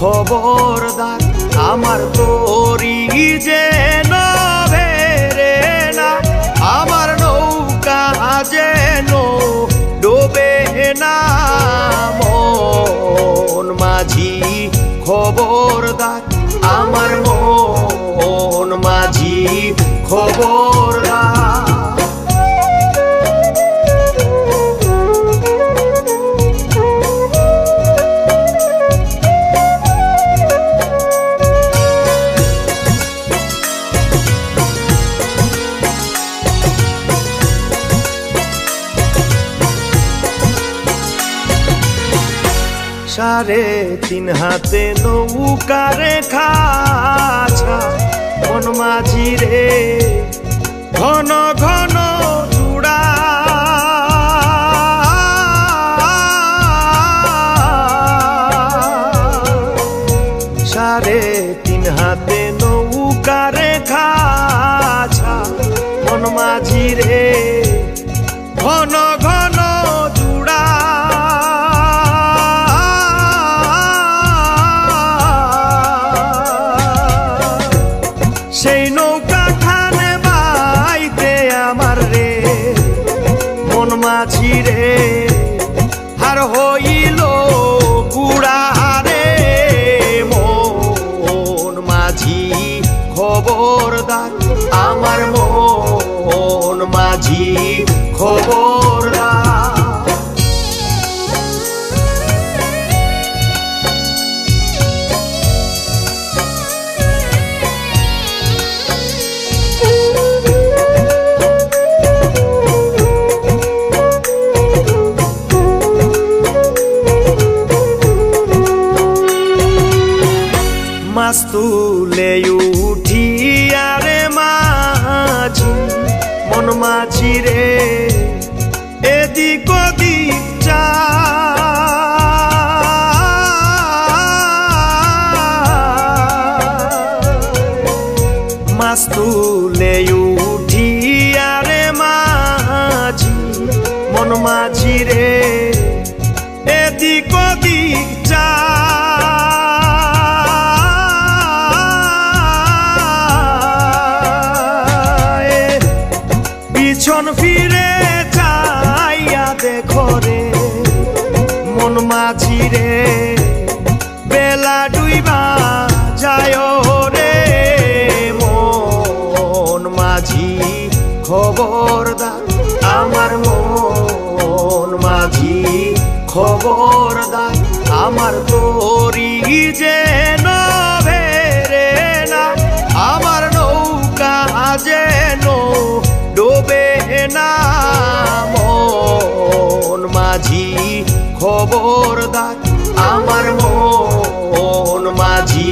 খবরদার আমার তরি যেন ভেরে না, আমার নৌকা যেন ডোবে না। মন মাঝি খবরদার আমার মন মাঝি খবরদার। সাড়ে তিন হাতে নৌকারে খাছা মন মাঝি রে ঘন ঘন চূড়া। সাড়ে তিন হাতে নৌকারে খাছা মন মাঝি রে ঘন ঘন চূড়া। সেই নৌকা খানে বাইতে আমার রে মন মাঝি রে হার হইল গুড়া রে। মন মাঝি খবরদার আমার মন মাঝি খবরদার। মাছ তুলে উঠিয়া রে মাঝি মন মাঝি রে এদিক ওদিক যায়। মাছ তুলে উঠিয়া রে মাঝি মন মাঝি রে এদিক ওদিক যায়। পিছন ফিরে চাইয়া দেখো রে মন মাঝি রে বেলা ডুইবা যায় রে। মন মাঝি খবরদার আমার মন মাঝি খবরদার আমার তরি যেন ভেরে না, আমার নৌকা যেন ডোবে না। মন মাঝি খবরদার আমার মন মাঝি